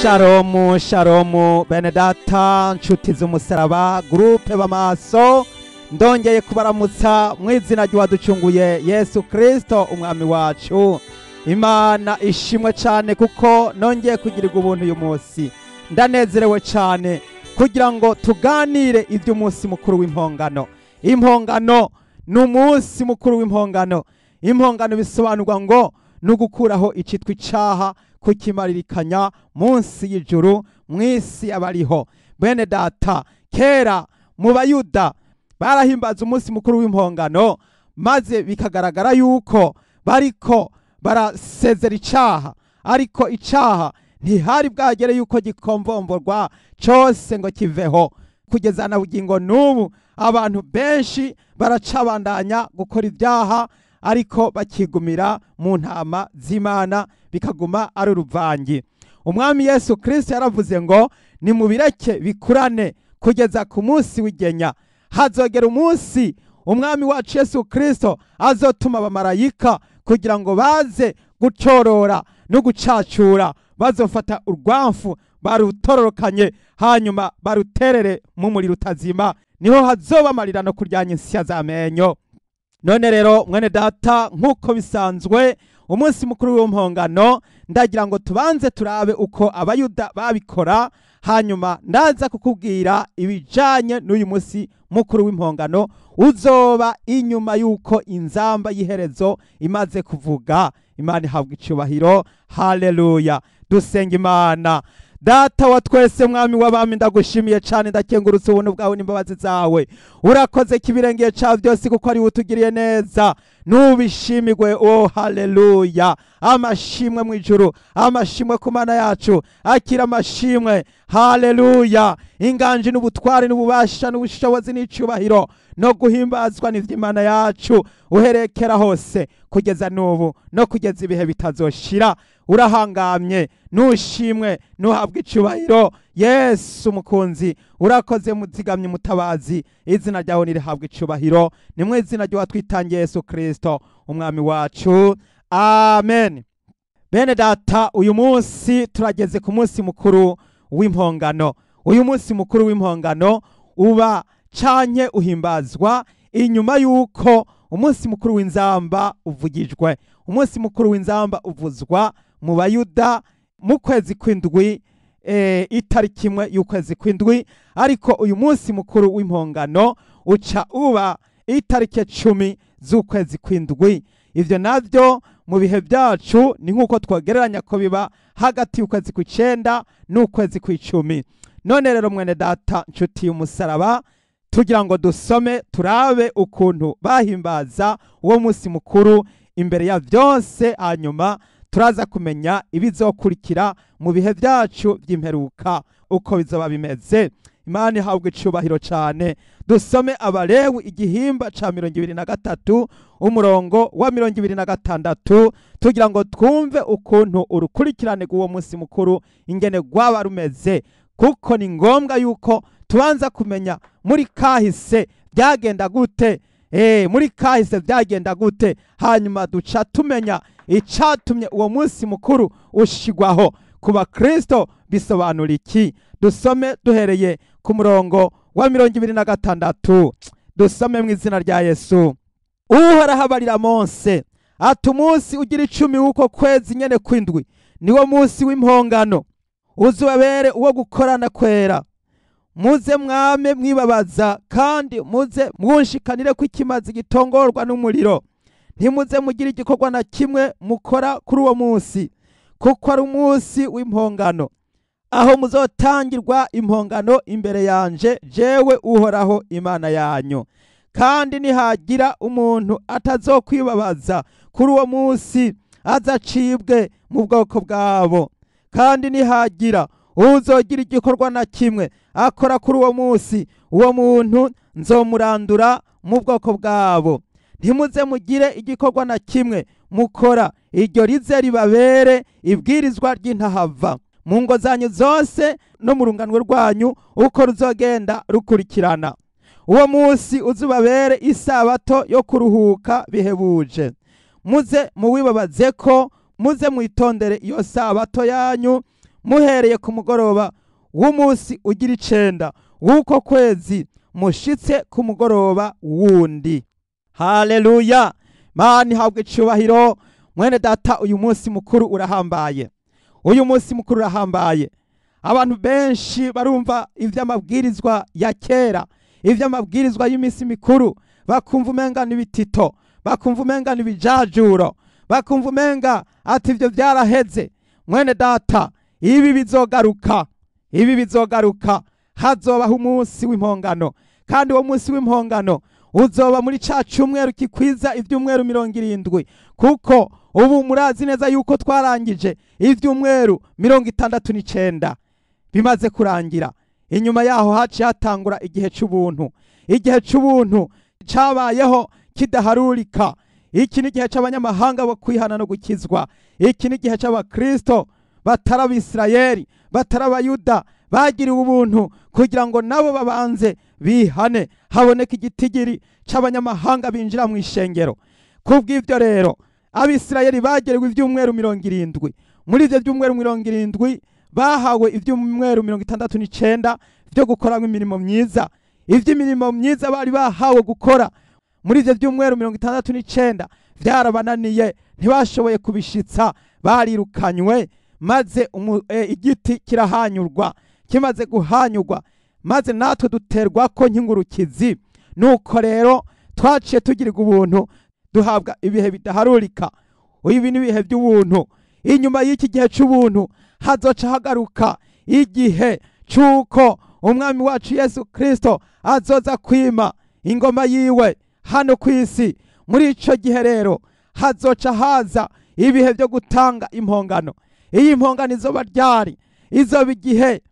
Shalomu shalomu bene data nshuti z'umusaraba groupe b'amaso ndongeye kubaramutsa mu izina ry'uwaducunguye Yesu Kristo umwami wacu. Imana ishimwe cyane kuko nongeye kugirirwa ubuntu uyu munsi. Ndanezerewe cyane kugira ngo tuganire iby'umunsi mukuru w'impongano. Impongano ni umunsi mukuru w'impongano. Impongano bisobanurwa ngo nugukuraho icitwa icaha kukimaririkanya munsi y'ijuru mwisi abariho. Bene data, kera mu bayuda barahimbaza umunsi mukuru w'impongano maze bikagaragara yuko bariko barasezera icaha, ariko icaha ntihari bwagere yuko gikomvomborwa cyose ngo kiveho. Kugeza na bugingo n'ubu abantu benshi baracabandanya gukora ibyaha ariko bakigumira mu ntama z'Imana bikaguma ari uruvangi. Umwami Yesu Kristo yaravuze ngo nimubireke bikurane kugeza ku munsi w'igenya. Hazogera umunsi umwami wacu Yesu Kristo azotuma abamarayika kugira ngo baze gucorora no gucacura, bazofata urwamfu barutororokanye hanyuma baruterere mu muriro utazima, niho hazoba amarira no kuryanya insya z'amenyo. None rero mwene data, nk'uko bisanzwe umunsi mukuru w'impongano ndagira ngo tubanze turabe uko abayuda babikora, hanyuma ndaza kukubwira ibijanye n'uyu munsi mukuru w'impongano uzoba inyuma yuko inzamba y'iherezo imaze kuvuga. Imana ihabwa icubahiro. Haleluya. Dusenga Imana. Data wa twese mwami w'abami, ndagushimiye cyane, ndakengurutse ubuntu bwawe n'imbabazi zawe. Urakoze kibirengeye cya byose kuko ari utugiriye neza. Nubishimigwe. Oh haleluya. Amashimwe mu ijuru, amashimwe ku Mana yacu, akira amashimwe. Haleluya. Inganji n'ubutware n'ububasha n'ubushobozi n'icubahiro no guhimbazwa n'ivy'Imana yacu uherekera hose kugeza n'ubu no kugeza ibihe bitazoshira. Urahangamye, nushimwe, nuhabwa icubahiro. Yesu mukunzi, urakoze muzigamye mutabazi, izina ryawe nirihabwa icubahiro. Ni mu izina ryo watwitangiye Yesu Kristo umwami wacu. Amen. Bene data, uyu munsi turageze ku munsi mukuru w'impongano. Uyu munsi mukuru w'impongano uba canke uhimbazwa inyuma yuko umunsi mukuru w'inzamba uvugijwe. Umunsi mukuru w'inzamba uvuzwa mu bayuda mu kwezi kw'indwi, itariki imwe y'ukwezi kw'indwi, ariko uyu munsi mukuru w'impongano uca uba itariki 10 z'ukwezi kw'indwi. Ivyo navyo mu bihe byacu ni nk'uko twogereranya ko biba hagati y'ukwezi kw'icenda n'ukwezi kw'icumi. None rero mwene data nshuti y'umusaraba, tugira ngo dusome turabe ukuntu bahimbaza uwo munsi mukuru imbere ya byose, hanyuma turaza kumenya ibizokurikira mu bihe byacu by'imperuka uko bizoba bimeze. Imana ihabwe icubahiro cyane. Dusome Abalewi igihimba ca 23 umurongo wa 26 tugira ngo twumve ukuntu urukurikirane rw'uwo munsi mukuru ingene gwaba rumeze, kuko ni ngombwa yuko tubanza kumenya muri kahise byagenda gute. Muri kahise byagenda gute, hanyuma duca tumenya icatumye uwo munsi mukuru ushigwaho. Kuba Kristo bisobanura iki? Dusome duhereye ku murongo wa 26. Dusome mu izina rya Yesu. Uhoraho abarira Mose ati umunsi ugira 10 w'uko kwezi nyene kw'indwi niwo munsi w'impongano, uzubabere uwo gukorana kwera. Muze mwame mwibabaza kandi muze mwunshikanire ko ikimazi gitongorwa n'umuriro. Ntimuze mugira igikorwa na kimwe mukora kuri uwo munsi, kuko ari umunsi w'impongano, aho muzotangirwa impongano imbere yanje jewe Uhoraho Imana yanyu. Kandi nihagira umuntu atazokwibabaza kuri uwo munsi, azacibwe mu bwoko bwabo. Kandi nihagira uzogira igikorwa na kimwe akora kuri uwo munsi, uwo muntu nzomurandura mu bwoko bwabo. Ntimuze mugire igikorwa na kimwe mukora, iryo rize ribabere ibwirizwa ry'intahava mu ngo zanyu zose no mu runganwe rwanyu uko ruzogenda rukurikirana. Uwo munsi uzubabere isabato yo kuruhuka bihebuje. Muze muwibabazeko, muze mwitondere iyo sabato yanyu, muhereye ku mugoroba w'umunsi ugira 9 w'uko kwezi mushitse ku mugoroba wundi. Haleluya! Mani habwe icubahiro. Mwene data, uyu munsi mukuru urahambaye. Uyu munsi mukuru urahambaye. Abantu benshi barumva ivy'amabwirizwa ya kera, ivy'amabwirizwa y'imisi mikuru, bakumva umenga n'ibitito, bakumva umenga n'ibijajuro, bakumva umenga ati ivyo vyaraheze. Mwene data, ibi bizogaruka, ibi bizogaruka. Hazobaho umunsi w'impongano, kandi uwo munsi w'impongano uzoba muri ca cyumweru kikwiza ivyumweru 70, kuko ubu murazi neza yuko twarangije ivyumweru 69 bimaze kurangira. Inyuma yaho haciye hatangura igihe c'ubuntu. Igihe c'ubuntu cabayeho kidaharurika. Iki ni igihe c'abanyamahanga bo kwihana no gukizwa. Iki ni igihe c'abakristo batari Abisirayeli, batari Abayuda, bagiriwe ubuntu kugira ngo nabo babanze bihane, haboneka igitigiri c'abanyamahanga binjira mu ishengero. Kubw'ivyo rero Abisirayeli bagerewe ivyumweru 70. Muri ivyo vyumweru 70 bahawe ivyumweru 69 byo gukora imirimo myiza. Ivy'imirimo myiza bari bahawe gukora muri ivyo vyumweru 69 vyarabananiye, ntibashoboye kubishitsa, barirukanywe, maze igiti kirahanyurwa. Kimaze guhanyurwa, maze natwe duterwa ko nk'ingurukizi. Nuko rero twaciye tugirirwa ubuntu, duhabwa ibihe bidaharurika. Ibi ni ibihe by'ubuntu. Inyuma y'iki gihe c'ubuntu hazoca hagaruka igihe c'uko umwami wacu Yesu Kristo azoza kwima ingoma yiwe hano kw'isi. Muri ico gihe rero hazoca haza ibihe byo gutanga impongano. Iyi impongano izoba ryari? Izoba igihe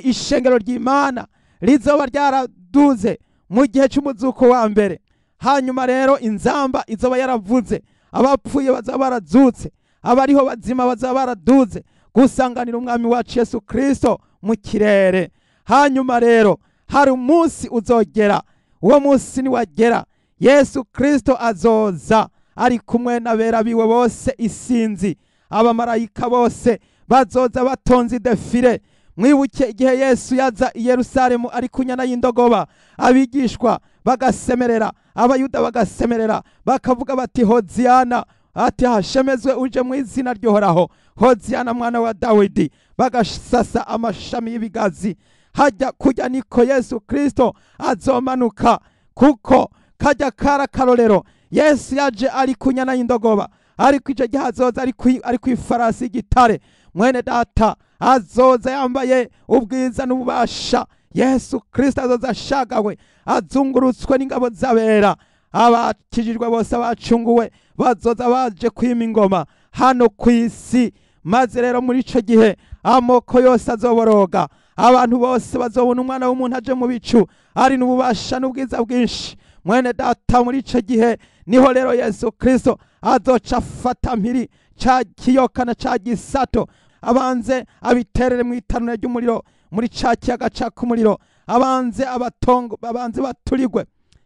ishengero ry'Imana rizoba ryaraduze mu gihe c'umuzuko wa mbere. Hanyuma rero inzamba izoba yaravuze, abapfuye bazaba barazutse, abariho bazima bazaba baraduze gusanganira umwami wacu Yesu Kristo mu kirere. Hanyuma rero hari umunsi uzogera. Uwo munsi ni wagera, Yesu Kristo azoza ari kumwe n'abera biwe bose isinzi. Abamarayika bose bazoza batonze defile. Mwibuke igihe Yesu yaza i Yerusalemu ari kunyana y'indogoba, abigishwa bagasemerera, Abayuda bagasemerera, bakavuga bati Hoziyana, ati hashemezwe uje mu izina ry'Uhoraho, Hoziyana mwana wa Dawidi. Bagasasa amashami y'ibigazi. Hajya kujya niko Yesu Kristo azomanuka, kuko kajya kara karorero. Yesu yaje ari kunyana y'indogoba, ariko ico gihe azoza ari kw'ifarasi y'igitare. Mwene data, azoza yambaye ubwiza n'ububasha. Yesu Kristo azoza ashagawe, azungurutswe n'ingabo z'abera. Abakijijwe bose abacunguwe bazoza baje kwima ingoma hano kw'isi. Maze rero muri ico gihe amoko yose azoboroga, abantu bose bazobona umwana w'umuntu aje mu bicu ari n'ububasha n'ubwiza bwinshi. Mwene data, muri ico gihe niho rero Yesu Kristo azoca afata mpiri ca kiyoka na ca gisato, abanze abiterere mu itanura ry'umuriro muri ca kiyaga caka umuriro, abanze baturigwe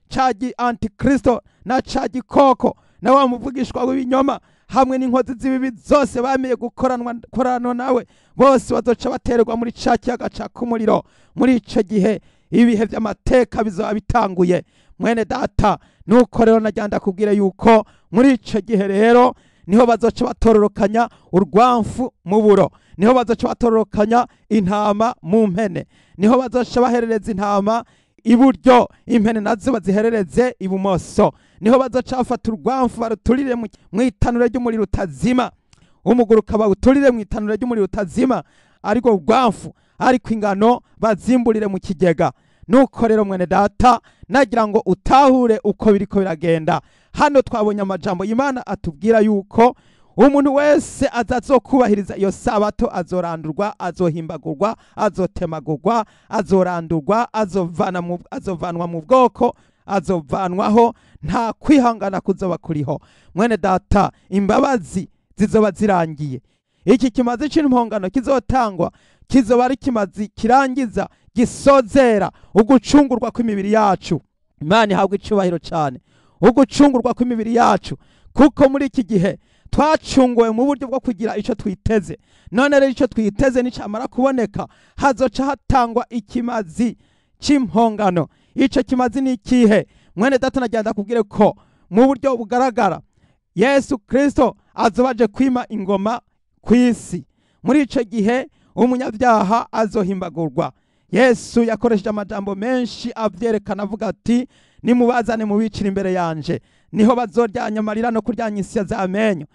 ca antikristo na ca gikoko na wa muvugishwa w'ibinyoma hamwe n'inkozi z'ibibi zose bameye gukorana nawe, bose bazoca batererwa muri ca kiyaga caka umuriro. Muri ico gihe ibihe vy'amateka bizoba bitanguye. Mwene data, nuko rero najyanda kubwire yuko muri ico gihe rero niho bazoca batororokanya urwamfu mu buro, niho bazoca batororokanya intama mu mpene, niho bazoca baherereza intama iburyo, impene nazo baziherereze ibumoso. Niho bazoca bafata urwamfu baruturire mu itanura ry'umuriro utazima, umuguruka bawuturire mu itanura ry'umuriro utazima, ariko urwamfu ariko ingano bazimburire mu kigega. Nuko rero mwene data, nagira ngo utahure uko biriko biragenda. Hano twabonye amajambo Imana atubwira yuko umuntu wese azazokubahiriza iyo sabato azorandurwa, azohimbagurwa, azotemagurwa, azorandurwa, azovanwa mu bwoko, azovanwaho, nta kwihangana kuzoba kuriho. Mwene data, imbabazi zizoba zirangiye. Iki kimazi c'impongano kizotangwa kizoba ari kimazi kirangiza, gisozera ugucungurwa kw'imibiri yacu. Imana ihabwe icubahiro cyane. Ugucungurwa kw'imibiri yacu, kuko muri iki gihe twacunguwe mu buryo bwo kugira icyo twiteze. None rero icyo twiteze nicamara kuboneka, hazoca hatangwa ikimazi cy'impongano. Icyo kimazi ni ikihe? Mwene data nagenda kubwire ko mu buryo bugaragara Yesu Kristo azobaje kwima ingoma ku isi. Muri icyo gihe umunyabyaha azohimbagurwa. Yesu yakoresheje amajambo menshi avyerekana avuga ati, nimubazane mubicira imbere yanje, niho bazoryanya amarira no kuryanya insya z'amenyo.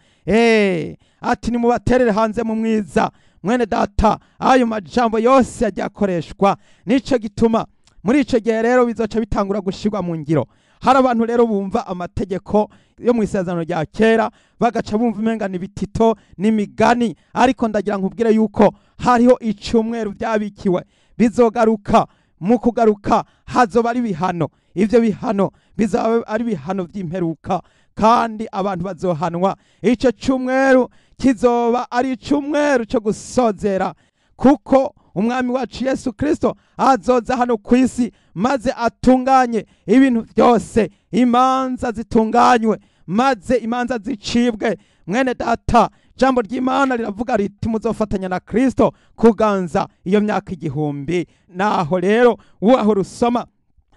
Ati nimubaterere hanze mu mwiza. Mwene data, ayo majambo yose yagiye akoreshwa. Nico gituma muri ico gihe rero bizoca bitangura gushirwa mu ngiro. Hari abantu rero bumva amategeko yo mu isezerano rya kera bagaca bumva umenga ni bitito n'imigani, ariko ndagira nkubwire yuko hariho icumweru byabikiwe bizogaruka. Mu kugaruka hazoba ari bihano. Ivyo bihano bizaba ari bihano vy'imperuka, kandi abantu bazohanwa. Ico cumweru kizoba ari icumweru cyo gusozera, kuko umwami wacu Yesu Kristo azoza hano ku isi maze atunganye ibintu byose, imanza zitunganywe, maze imanza zicibwe. Mwene data, jambo ry'Imana riravuga riti muzofatanya na Kristo kuganza iyo myaka 1000. Naho rero uwaho rusoma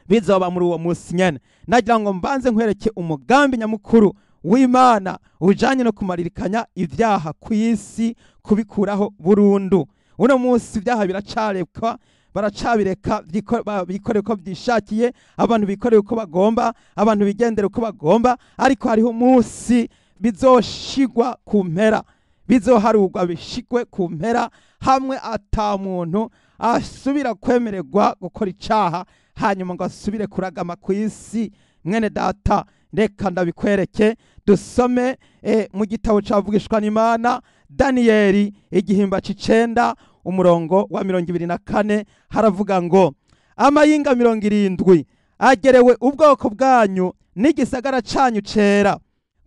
bizoba muri uwo munsi nyene. Nagira ngo mbanze nkwereke umugambi nyamukuru w'Imana ujanye no kumaririkanya ivyaha ku isi, kubikuraho burundu. Uno munsi ivyaha biracarekwa, baracabireka bikorera uko byishakiye, abantu bikorera uko bagomba, abantu bigendera uko bagomba, ariko hariho umunsi bizoshigwa ku mpera, bizoharurwa bishigwe ku mpera, hamwe ata muntu asubira kwemererwa gukora icaha hanyuma ngo asubire kuragama ku isi. Mwene data, reka ndabikwereke. Dusome mu gitabo cavugishwa n'Imana Daniyeli igihimba c'9 umurongo wa 24. Haravuga ngo, amayinga 70 agerewe ubwoko bwanyu n'igisagara canyu cera,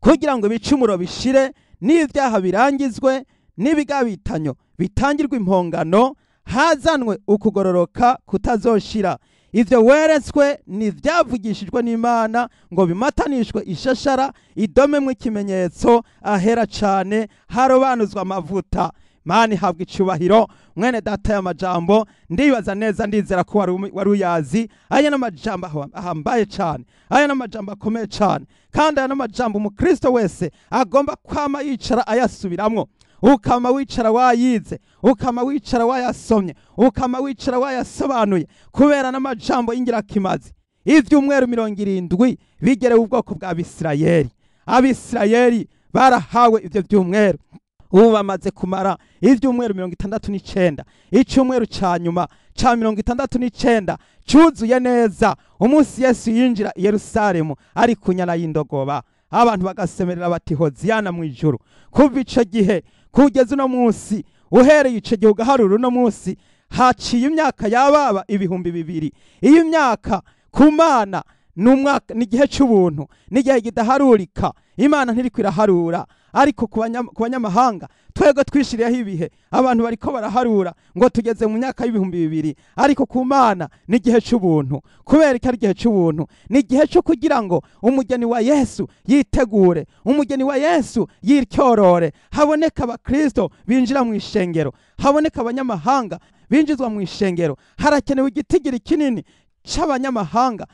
kugira ngo ibicumuro bishire n'ivyaha birangizwe n'ibigabitanyo bitangirwe impongano, hazanwe ukugororoka kutazoshira. Ivyo weretswe ni vyavugishijwe n'Imana ngo bimatanishwe ishashara, idomemwe ikimenyetso, ahera cane, harobanuzwa amavuta. Mani habwa icubahiro. Mwene data, y'amajambo ndibaza neza, ndizera ko wari uyazi. Aya n'amajambo ahambaye cane, aya n'amajambo akomeye cane, kandi aya n'amajambo umukristo wese agomba kwama yicara ayasubiramwo. Ukama wicara wayize, ukama wicara wayasomye, ukama wicara wayasobanuye, kubera n'amajambo y'ingirakimazi. Ivyumweru 70 bigerewe ubwoko bwa Abisirayeli. Abisirayeli barahawe ivyo vyumweru. Ubu bamaze kumara ivyumweru 69. Icumweru ca nyuma ca 69 cuzuye neza. Umunsi Yesu yinjira i Yerusalemu ari kunyana y'indogoba, abantu bagasemerera bati Hoziyana mwijuru. Kuva ico gihe kugeza uno munsi, uhereye ico gihe ugaharura uno munsi, haciye imyaka yababa 2000. Iyo myaka ku Mana ni igihe c'ubuntu, ni igihe kidaharurika. Imana ntiriko iraharura, ariko ku banyamahanga twego twishiriyeho ibihe. Abantu bariko baraharura ngo tugeze mu myaka y'2000, ariko ku Mana ni igihe c'ubuntu. Kubera ko ari igihe c'ubuntu, ni igihe cyo kugira ngo umugeni wa Yesu yitegure, umugeni wa Yesu yiryorore. Haboneka abakristo binjira mu ishengero, haboneka abanyamahanga binjizwa mu ishengero. Harakenewe igitigiri kinini c'abanyamahanga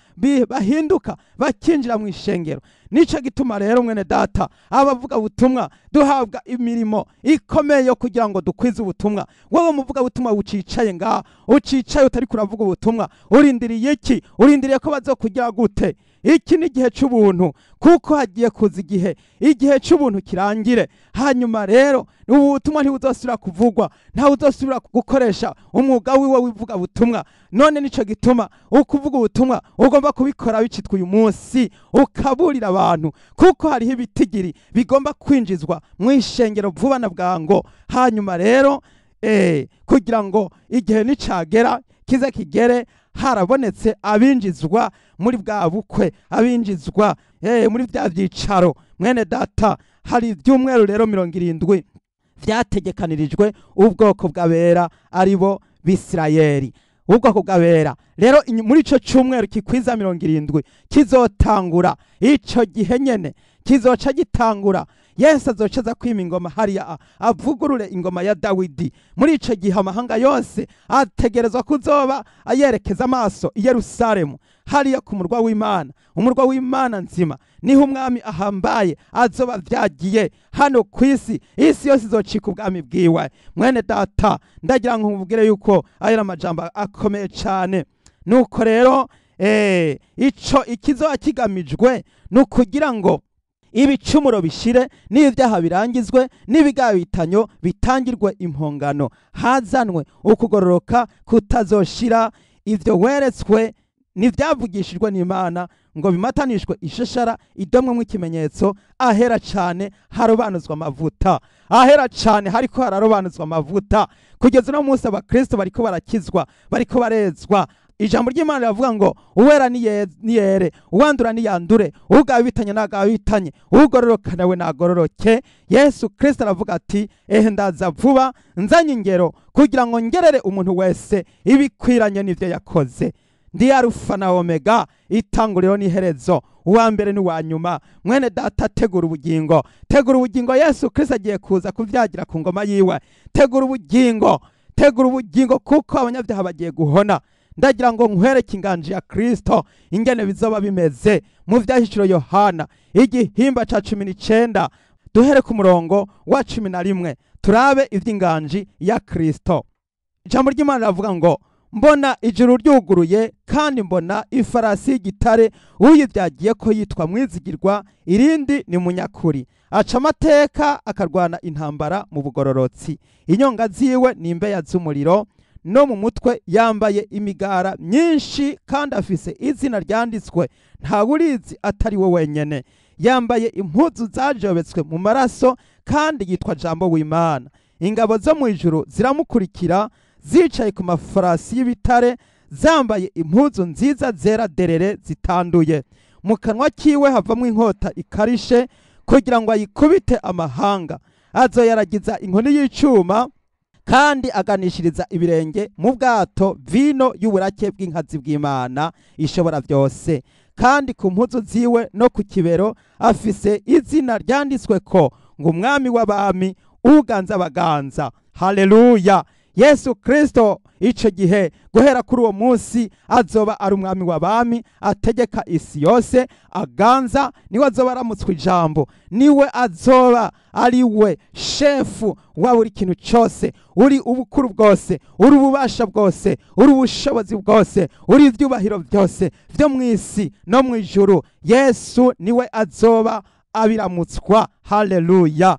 bahinduka bakinjira mu ishengero. Nico gituma rero mwene data, abavuga butumwa duhabwa imirimo ikomeye kugira ngo dukwize ubutumwa. Wowe muvuga butumwa ucicaye nga, ucicaye utari kuravuga ubutumwa, urindiriye iki? Urindiriye ko bazokugira gute? Iki ni igihe c'ubuntu, kuko hagiye kuza igihe c'ubuntu kirangire. Hanyuma rero ubutumwa ntibuzosubira kuvugwa, nta uzosubira gukoresha umwuga wiwe wivuga butumwa. None nico gituma ukuvuga ubutumwa ugomba kubikora bicitwa uyu munsi, ukaburira abantu, kuko hariho ibitigiri bigomba kwinjizwa mu ishengero vuba na bwango. Hanyuma rero kugira ngo igihe nicagera kize kigere, harabonetse abinjizwa muri bwa bukwe, abinjizwa muri bya byicaro. Mwene data, hari ivyumweru rero 70 vyategekanirijwe ubwoko bw'abera, aribo Bisirayeli. Ubwoko bw'abera rero muri ico cumweru kikwiza 70 kizotangura ico gihe nyene, kizoca gitangura Yesu azoca aza kwima ingoma hariya avugurure ingoma ya Dawidi. Muri ico gihe amahanga yose ategerezwa kuzoba ayerekeza amaso i Yerusalemu, hariya ku murwa w'Imana, umurwa w'Imana nzima. Niho umwami ahambaye azoba vyagiye hano kw'isi, isi yose izocika ubwami bwiwe. Mwene data, ndagira ngo nkubwire yuko ayo amajambo akomeye cane. Nuko rero ico ikizoba kigamijwe nukugira ngo ibicumuro bishire, n'ibyaha birangizwe, n'ibigabitanyo bitangirwe impongano, hazanwe ukugororoka kutazoshira. Ivyo weretswe n'ivyavugishijwe n'Imana ngo bimatanishwe ishashara idomwemwo ikimenyetso, ahera cane harobanuzwa amavuta, ahera cane hariko hararobanuzwa amavuta. Kugeza no munsi abakristo bariko barakizwa, bariko barezwa. Ijambo ry'Imana rivuga ngo uwera niyere, uwandura niyandure, ugabitanye nagabitanye, ugororoka nawe nagororoke. Yesu Kristo aravuga ati ndaza vuba, nzanye ingero kugira ngo ngerere umuntu wese ibikwiranye n'ivyo yakoze. Ndi Alufa na Omega, itanguriro n'iherezo, uwa mbere n'uwa nyuma. Mwene data, tegura ubugingo, tegura ubugingo. Yesu Kristo agiye kuza kuvyagira ku ngoma yiwe. Tegura ubugingo, tegura ubugingo, kuko abanyabyaha bagiye guhona. Ndagira ngo nkwereke inganji ya Kristo ingene bizoba bimeze mu vyahishuro Yohana igihimba ca 19, duhere ku murongo wa 11 turabe ivy'inganji ya Kristo. Ijambo ry'Imana ravuga ngo mbona ijuru ryuguruye, kandi mbona ifarasi y'igitare, uyivyagiye ko yitwa Mwizigirwa, irindi ni Munyakuri, aca amateka akarwana intambara mu bugororotsi. Inyonga ziwe ni imbeya z'umuriro, no mu mutwe yambaye imigara myinshi, kandi afise izina ryanditswe nta burizi atari we wenyene. Yambaye impuzu zajobetswe mu maraso, kandi yitwa Jambo w'Imana. Ingabo zo mu ijuru ziramukurikira, zicaye ku mafarasi y'ibitare, zambaye impuzu nziza zera derere zitanduye. Mu kanwa kiwe havamwo inkota ikarishe, kugira ngo ayikubite amahanga. Azoyaragiza inkoni y'icuma, kandi aganishiriza ibirenge mu bwato vino y'uburake bw'inkazi bw'Imana ishobora byose. Kandi ku mpuzu ziwe no ku kibero afise izina ryanditswe ko ngo umwami w'abami, uganza abaganza. Haleluya! Yesu Kristo ico gihe guhera kuri uwo munsi azoba ari umwami w'abami, ategeka isi yose, aganza. Niwe azoba aramutswe ijambo, niwe azoba ari we shefu wa buri kintu cyose. Uri ubukuru bwose, uri ububasha bwose, uri ubushobozi bwose, uri ivyubahiro byose vyo mw'isi no mw'ijuru, Yesu niwe azoba abiramutswa. Haleluya!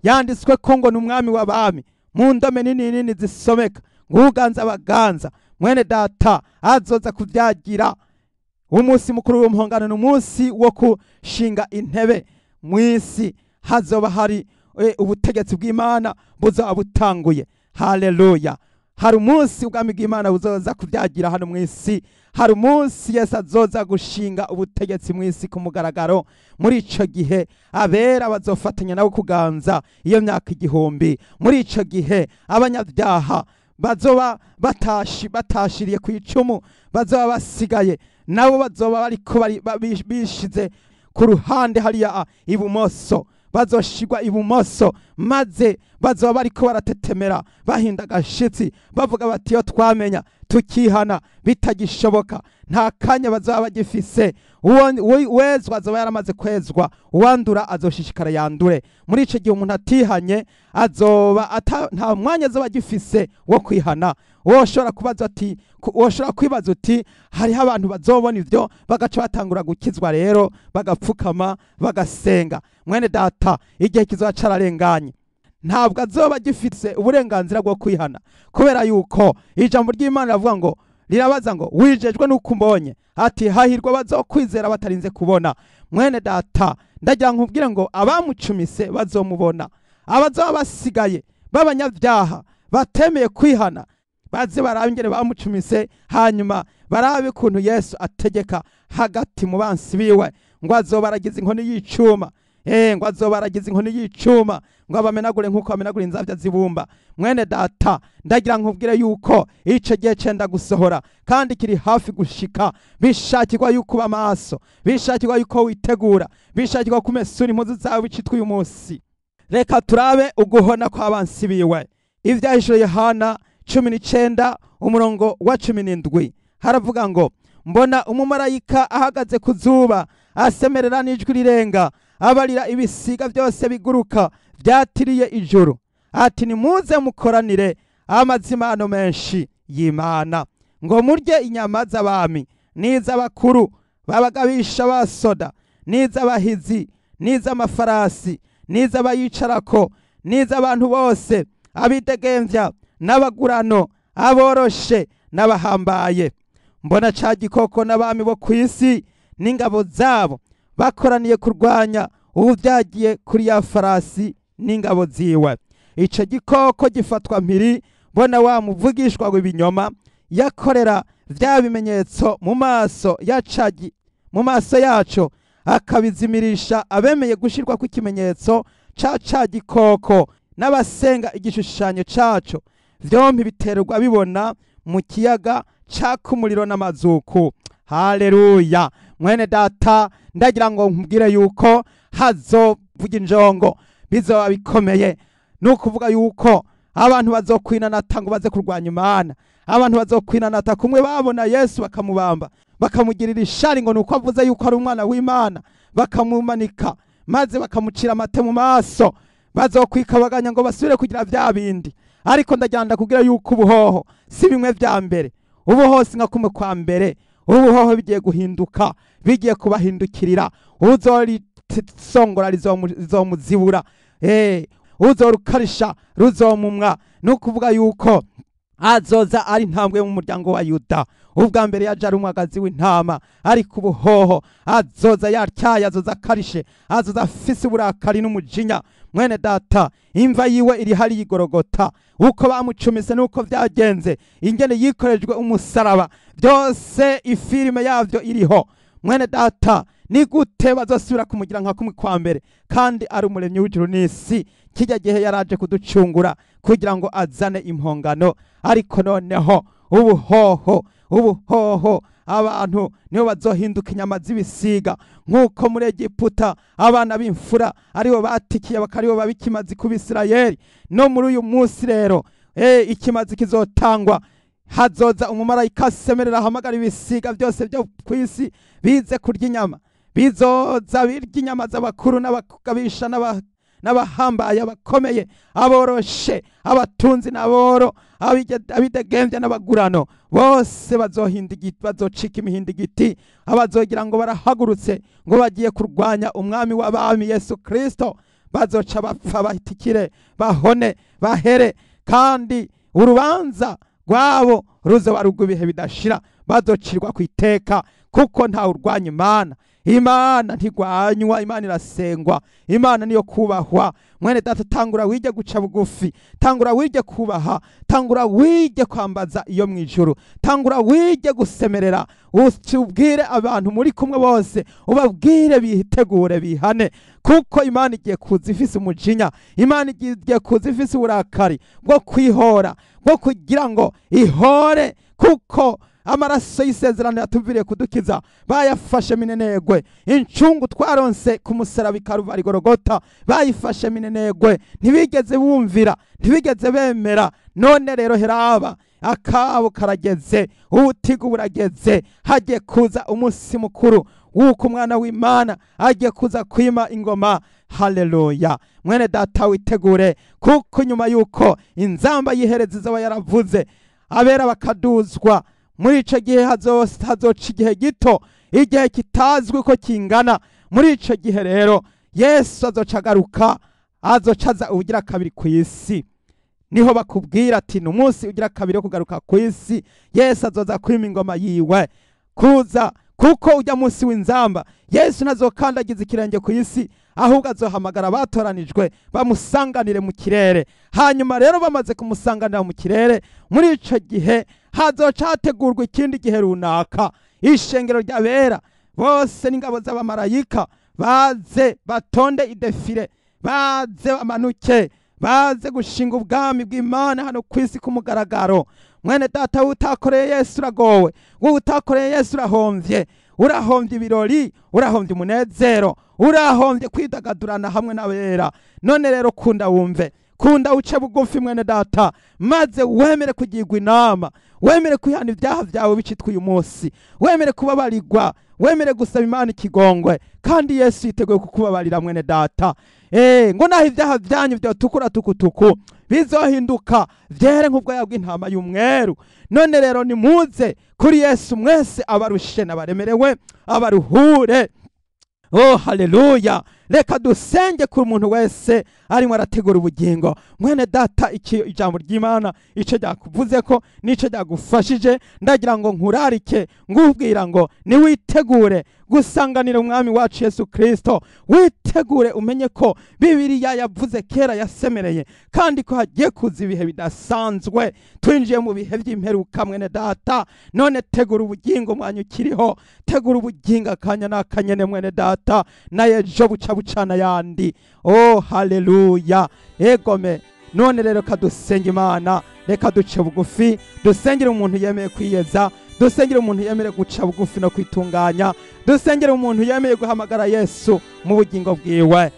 Yanditswe ko ngo n'umwami w'abami mu ndome nini zisomeka nguganza abaganza. Mwene data, azoza kuvyagira umunsi mukuru w'umuhongano, n'umunsi wo kushinga intebe mw'isi. Hazoba hari ubutegetsi bw'Imana buzoba butanguye. Haleluya! Hari umunsi ubwami bw'Imana buzoza kuvyagira hano mw'isi. Hari umunsi Yesu azoza gushinga ubutegetsi mw'isi ku mugaragaro. Muri ico gihe abera bazofatanya nawe kuganza iyo myaka 1000. Muri ico gihe abanyabyaha bazoba batashiriye ku icumu, bazoba basigaye, nabo bazoba bariko bishize ku ruhande hariya ibumoso, bazoshigwa ibumoso, maze bazoba bariko baratetemera bahinda agashitsi, bavuga bati yo twamenya tukihana bitagishoboka. Nta kanya bazoba bagifise. Uwezwa azoba yaramaze kwezwa, uwandura azoshishikara yandure. Muri ico gihe umuntu atihanye azoba nta mwanya azoba agifise wo kwihana. Woshobora kwibaza uti hariho abantu bazobona ivyo bagaca batangura gukizwa, rero bagapfukama bagasenga. Mwene data, igihe kizoba cararenganye, ntabwo azoba gifise uburenganzira bwo kwihana, kubera yuko ijambo ry'Imana riravuga ngo, rirabaza ngo wijejwe nuko umbonye, ati hahirwa bazokwizera batarinze kubona. Mwene data, ndagira nkubwire ngo abamucumise bazomubona. Abazoba basigaye b'abanyabyaha batemeye kwihana, baze barangere bamucumise, hanyuma barabe kuntu Yesu ategeka hagati mu bansi biwe, ngo azoba aragize inkoni y'icuma. ngo azoba aragize inkoni y'icuma ngo abamenagure nk'uko bamenagura inzavya zibumba. Mwene data, ndagira nkubwire yuko ico gihe cenda gusohora kandi kiri hafi gushika. Bishakirwa yuko uba maso, bishakirwa yuko witegura, bishakirwa kumesura impuzu zawe bicitwa uyu munsi. Reka turabe uguhona kw'abansi biwe. Ivyahishuriye Yohana 19 umurongo wa 17 haravuga ngo, mbona umumarayika ahagaze ku zuba asemerera n'ijwi rirenga, abarira ibisiga byose biguruka byatiriye ijuru, ati nimuze mukoranire amazimano menshi y'Imana, ngo murye inyama z'abami n'iz'abakuru babagabisha basoda n'iz'abahizi n'iz'amafarasi n'iz'abayicarako n'iz'abantu bose, abidegemvya n'abagurano, aboroshe n'abahambaye. Mbona ca gikoko n'abami bo kw'isi n'ingabo zabo bakoraniye kurwanya ubuvyagiye kuri ya farasi n'ingabo ziwe. Ico gikoko gifatwa mpiri, mbona wa muvugishwa w'ibinyoma yakorera vya bimenyetso mu maso yaco, akabizimirisha abemeye gushirwa kw'ikimenyetso ca gikoko n'abasenga igishushanyo caco. Vyompi biterwa bibona mu kiyaga caka umuriro n'amazuku. Haleluya! Mwene data, ndagira ngo nkubwire yuko hazovuga injongo bizoba bikomeye. Nukuvuga yuko abantu bazokwinanata ngo baze kurwanya Imana, abantu bazokwinanata kumwe babona Yesu bakamubamba, bakamugirira ishari ngo nuko avuze yuko ari umwana w'Imana, bakamumanika maze bakamucira amate mu maso, bazokwikabaganya ngo basubire kugira vya bindi. Ariko ndagira kugira yuko ubuhoho si bimwe vya mbere. Ubuhoho si nka kumwe kwa mbere. Ubuhoho bigiye guhinduka, bigiye kubahindukirira. Uzorisongora rizomuzibura, uzorukarisha ruzomumwa. Nukuvuga yuko azoza ari ntambwe mu muryango wa Yuda. Ubwa mbere yaje ari umwagazi w'intama, ariko ubuhoho azoza yatyaye, azoza karishe, azoza afise uburakari n'umujinya. Mwene data, imva yiwe iri hari Igorogota, uko bamucumise nuko vyagenze, ingene yikorejwe umusaraba, byose ifirime yavyo iriho. Mwene data, ni gute bazosubira kumugira nka kumwe kwa mbere kandi ari umuremyi w'ijuru n'isi? Kijya gihe yaraje kuducungura kugira ngo azane impongano, ariko noneho ubuhoho abantu nibo bazohinduka inyama z'ibisiga, nk'uko muri Egiputa abana b'imfura aribo batikiye bakaribo babikimazi ku Bisirayeli. No muri uyu munsi rero ikimazi kizotangwa, hazoza umumarayika asemerera ahamagara ibisiga byose byo kw'isi bize kurya inyama. Bizoza birya inyama z'abakuru n'abagabisha n'abahambaye, abakomeye, aboroshe, abatunzi n'aboro, abidegemvya n'abagurano, bose bazocika imihindigiti, abazogira ngo barahagurutse ngo bagiye kurwanya umwami w'abami Yesu Kristo. Bazoca bapfa, bahitikire, bahone, bahere, kandi urubanza rwabo ruzoba rw'ibihe bidashira. Bazocirwa kwiteka, kuko nta urwanya Imana. Imana ntigwanywa, Imana irasengwa, Imana niyo kubahwa. Mwene data, tangura wige guca bugufi, tangura wige kubaha, tangura wige kwambaza iyo mwijuru, tangura wige gusemerera. Ubwire abantu muri kumwe bose, ubabwire bitegure bihane, kuko Imana igiye kuza ifise umujinya, Imana igiye kuza ifise uburakari bwo kwihora, bwo kugira ngo ihore, kuko amaraso y'isezerano yatuviriye kudukiza bayafashe minenegwe. Incungu twaronse ku musaraba Karuvari Golgota bayifashe minenegwe, ntibigeze bumvira, ntibigeze bemera. None rero heraba akabo karageze, ubutigu burageze, hagiye kuza umunsi mukuru wuko umwana w'Imana agiye kuza kwima ingoma. Haleluya! Mwene data, witegure, kuko nyuma yuko inzamba yihereza izaba yaravuze, abera bakaduzwa. Muri ico gihe hazoca igihe gito, igihe kitazwi ko kingana. Muri ico gihe rero Yesu azoca agaruka, azoca aza ubugira kabiri ku isi. Niho bakubwira ati n'umunsi ugira kabiri yo kugaruka ku isi, Yesu azoza kwima ingoma yiwe kuza, kuko ujya munsi w'inzamba Yesu nazokandagiza ikirenge ku isi, ahubwo azohamagara batoranijwe bamusanganire mu kirere. Hanyuma rero bamaze kumusanganira mu kirere, muri ico gihe hazoca hategurwa ikindi gihe runaka, ishengero ry'abera bose n'ingabo z'abamarayika baze batonde idefire, baze bamanuke, baze gushinga ubwami bw'Imana hano ku isi ku mugaragaro. Mwene data, utakoreye Yesu uragowe, utakoreye Yesu urahomvye, urahombye ibirori, urahombye umunezero, urahombye kwidagadurana hamwe n'abera. None rero kunda wumve, kunda uce bugufi mwene data, maze wemere kugirwa inama, wemere kwihana ibyaha byawe bicitwa uyu munsi, wemere kubabarirwa, wemere gusaba Imana ikigongwe, kandi Yesu yiteguye kukubabarira mwene data. Ngo naho ibyaha byanyu byotukura tukutuku bizohinduka vyere nk'ubwoya bw'intama y'umweru. None rero nimuze kuri Yesu mwese abarushe n'abaremerewe, abaruhure. Oh haleluya! Reka dusenge ku muntu wese arimo arategura ubugingo. Mwene data, ijambo ry'Imana ico ryakuvuze ko nico ryagufashije, ndagira ngo nkurarike ngubwira ngo niwitegure gusanganira umwami wacu Yesu Kristo. Witegure umenye ko Bibiliya yavuze kera yasemereye, kandi ko hagiye kuza ibihe bidasanzwe. Twinjiye mu bihe by'imperuka mwene data. None tegura ubugingo mwanya ukiriho, tegura ubugingo akanya n'akanyene mwene data, naye ejo buca bucana yandi. Oh haleluya! Egome, none rero kadusenge Imana, reka duce bugufi, dusengere umuntu yemeye kwiyeza, dusengere umuntu yemeye guca bugufi no kwitunganya, dusengere umuntu yemeye guhamagara Yesu mu bugingo bwiwe.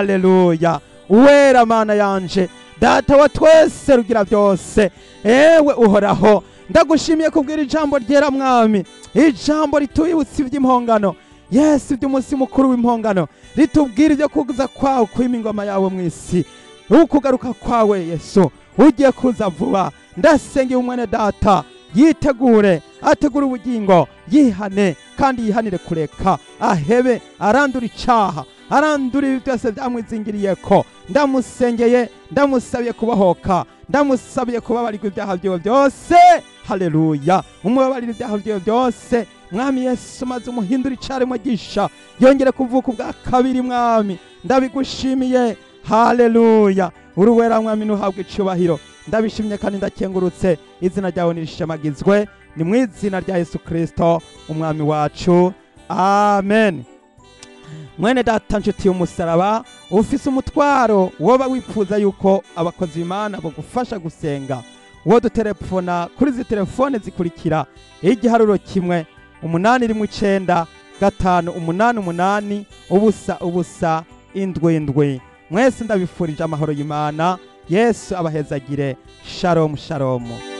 Haleluya! Uwera Mana yanje, Data wa twese rugira byose, ewe uhoraho, ndagushimiye kubwira ijambo ryera mwami, ijambo rituyibutsa iby'impongano. Yesu, iby'umunsi mukuru w'impongano, ritubwira ibyo kuza kwawe kwima ingoma yawe mu isi, ukugaruka kwawe Yesu ugiye kuza vuba. Ndasengeye umwene data yitegure, ategura ubugingo, yihane kandi yihanire kureka, ahebe, arandura icaha, arandura ibi byose byamwizingiriyeko. Ndamusengeye, ndamusabiye kubahoka, ndamusabiye kubabarirwa ibyaha byiwe byose. Haleluya! Umubabarira ibyaha byiwe byose mwami Yesu, maze umuhindura icaremwe gisha, yongere kuvuka ubwa kabiri mwami. Ndabigushimiye. Haleluya! Uruwera mwami, nuhabwe icubahiro. Ndabishimye kandi ndakengurutse, izina ryawe nirishemagizwe, ni mu izina rya Yesu Kristo umwami wacu. Amen. Mwene data, nshuti y'umusaraba, ufise umutwaro woba wifuza yuko abakozi b'Imana bagufasha gusenga, wo dutelefona kuri izi telefone zikurikira: igiharuro kimwe 819 588 ubusa ubusa indwi. Mwese ndabifurije amahoro y'Imana. Yesu abahezagire. Shalom shalom.